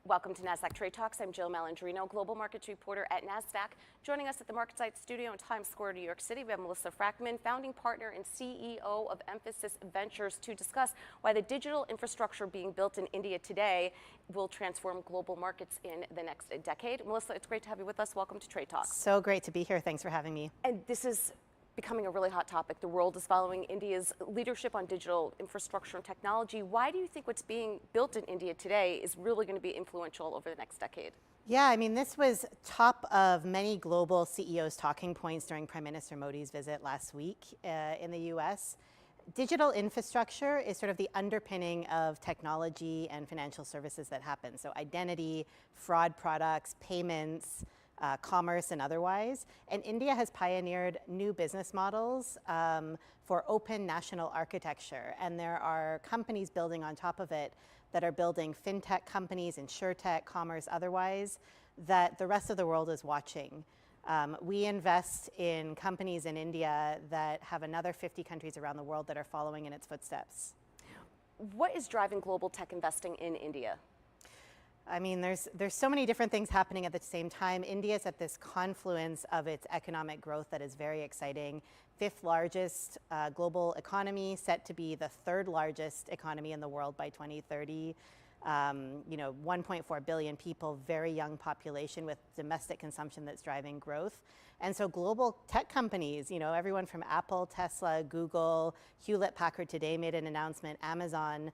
Welcome to NASDAQ Trade Talks. I'm Jill Malandrino, global markets reporter at NASDAQ. Joining us at the MarketSite studio in Times Square, New York City, we have Melissa Frackman, founding partner and CEO of Emphasis Ventures, to discuss why the digital infrastructure being built in India today will transform global markets in the next decade. Melissa, it's great to have you with us. Welcome to Trade Talks. So great to be here. Thanks for having me. And this is becoming a really hot topic. The world is following India's leadership on digital infrastructure and technology. Why do you think what's being built in India today is really going to be influential over the next decade? Yeah, I mean, this was top of many global CEOs' talking points during Prime Minister Modi's visit last week in the US. Digital infrastructure is sort of the underpinning of technology and financial services that happen. So identity, fraud products, payments, commerce and otherwise. And India has pioneered new business models for open national architecture. And there are companies building on top of it that are building fintech companies, insurtech, commerce, otherwise, that the rest of the world is watching. We invest in companies in India that have another 50 countries around the world that are following in its footsteps. What is driving global tech investing in India? I mean, there's so many different things happening at the same time. India is at this confluence of its economic growth that is very exciting. Fifth largest global economy, set to be the third largest economy in the world by 2030. 1.4 billion people, very young population with domestic consumption that's driving growth. And so global tech companies, everyone from Apple, Tesla, Google, Hewlett-Packard today made an announcement, Amazon,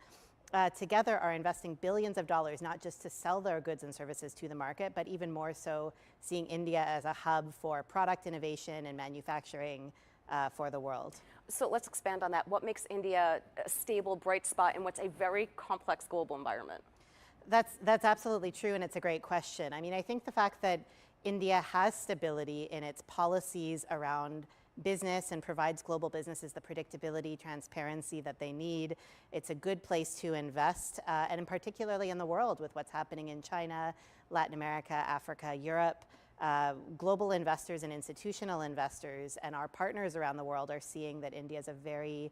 together are investing billions of dollars, not just to sell their goods and services to the market, but even more so seeing India as a hub for product innovation and manufacturing for the world. So let's expand on that. What makes India a stable, bright spot in what's a very complex global environment? That's absolutely true, and it's a great question. I mean, I think the fact that India has stability in its policies around business and provides global businesses the predictability, transparency that they need. It's a good place to invest, and particularly in the world with what's happening in China, Latin America, Africa, Europe. Global investors and institutional investors and our partners around the world are seeing that India is a very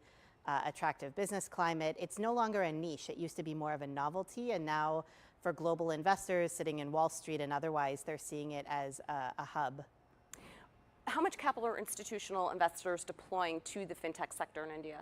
attractive business climate. It's no longer a niche. It used to be more of a novelty, and now for global investors sitting in Wall Street and otherwise, they're seeing it as a hub. How much capital are institutional investors deploying to the fintech sector in India?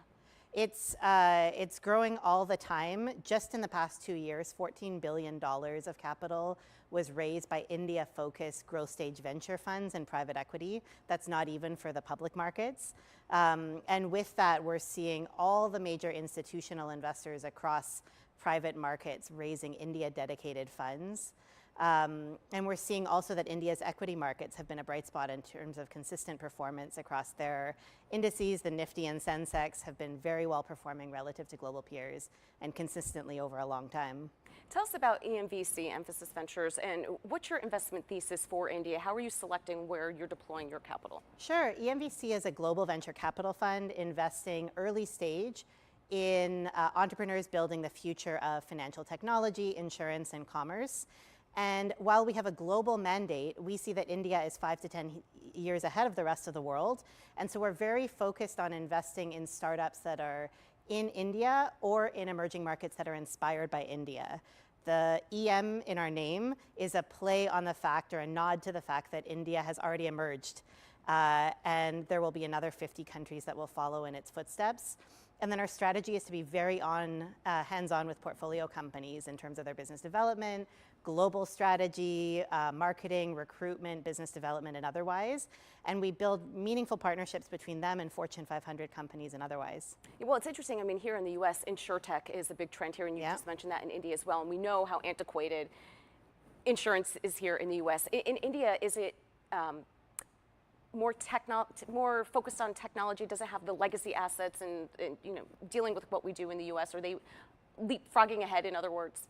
It's growing all the time. Just in the past 2 years, $14 billion of capital was raised by India-focused growth stage venture funds and private equity. That's not even for the public markets. And with that, we're seeing all the major institutional investors across private markets raising India-dedicated funds. And we're seeing also that India's equity markets have been a bright spot in terms of consistent performance across their indices. The Nifty and Sensex have been very well performing relative to global peers and consistently over a long time. Tell us about EMVC, Emphasis Ventures, and what's your investment thesis for India? How are you selecting where you're deploying your capital? Sure. EMVC is a global venture capital fund investing early stage in entrepreneurs building the future of financial technology, insurance, and commerce. And while we have a global mandate, we see that India is 5 to 10 years ahead of the rest of the world. And so we're very focused on investing in startups that are in India or in emerging markets that are inspired by India. The EM in our name is a play on the fact, or a nod to the fact, that India has already emerged. And there will be another 50 countries that will follow in its footsteps. And then our strategy is to be very hands-on with portfolio companies in terms of their business development, global strategy, marketing, recruitment, business development, and otherwise. And we build meaningful partnerships between them and Fortune 500 companies and otherwise. Well, it's interesting. I mean, here in the US, insurtech is a big trend here, and you just mentioned that in India as well. And we know how antiquated insurance is here in the US. In India, is it more focused on technology? Does it have the legacy assets and dealing with what we do in the US? Are they leapfrogging ahead, in other words?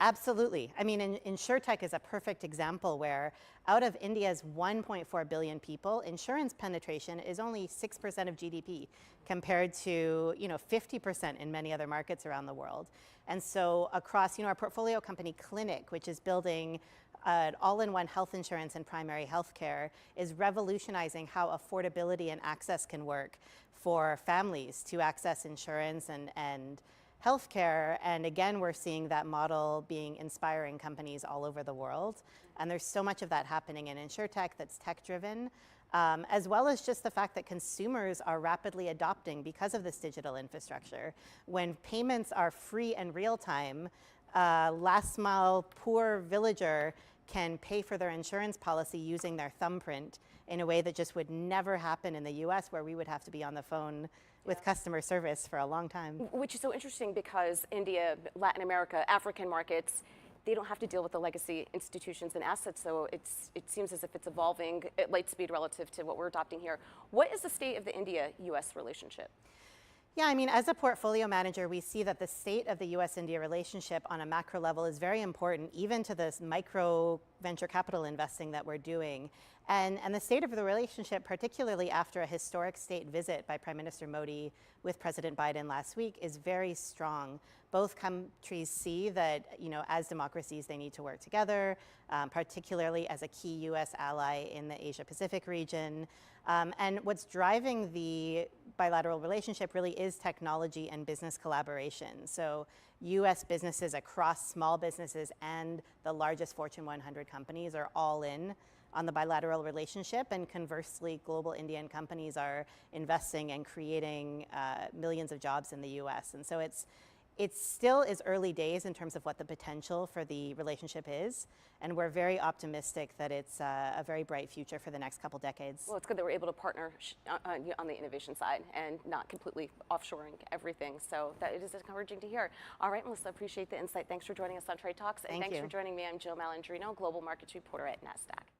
Absolutely. I mean, insurtech is a perfect example where out of India's 1.4 billion people, insurance penetration is only 6% of GDP compared to 50% in many other markets around the world. And so across our portfolio company Clinic, which is building an all-in-one health insurance and primary health care, is revolutionizing how affordability and access can work for families to access insurance and healthcare. And again, we're seeing that model being inspiring companies all over the world. And there's so much of that happening in insurtech that's tech-driven, as well as just the fact that consumers are rapidly adopting because of this digital infrastructure. When payments are free and real-time, last mile poor villager can pay for their insurance policy using their thumbprint in a way that just would never happen in the US, where we would have to be on the phone with customer service for a long time. Which is so interesting because India, Latin America, African markets, they don't have to deal with the legacy institutions and assets, so it seems as if it's evolving at light speed relative to what we're adopting here. What is the state of the India-US relationship? Yeah, I mean, as a portfolio manager, we see that the state of the US-India relationship on a macro level is very important, even to this micro venture capital investing that we're doing. And the state of the relationship, particularly after a historic state visit by Prime Minister Modi with President Biden last week, is very strong. Both countries see that, as democracies, they need to work together, particularly as a key US ally in the Asia-Pacific region. And what's driving the bilateral relationship really is technology and business collaboration. So US businesses across small businesses and the largest Fortune 100 companies are all in on the bilateral relationship, and conversely, global Indian companies are investing and creating millions of jobs in the US. And so it still is early days in terms of what the potential for the relationship is, and we're very optimistic that it's a very bright future for the next couple decades. Well, it's good that we're able to partner on the innovation side and not completely offshoring everything, so that it is encouraging to hear. All right, Melissa, appreciate the insight. Thanks for joining us on Trade Talks, and thanks for joining me. I'm Jill Malandrino, Global Markets Reporter at NASDAQ.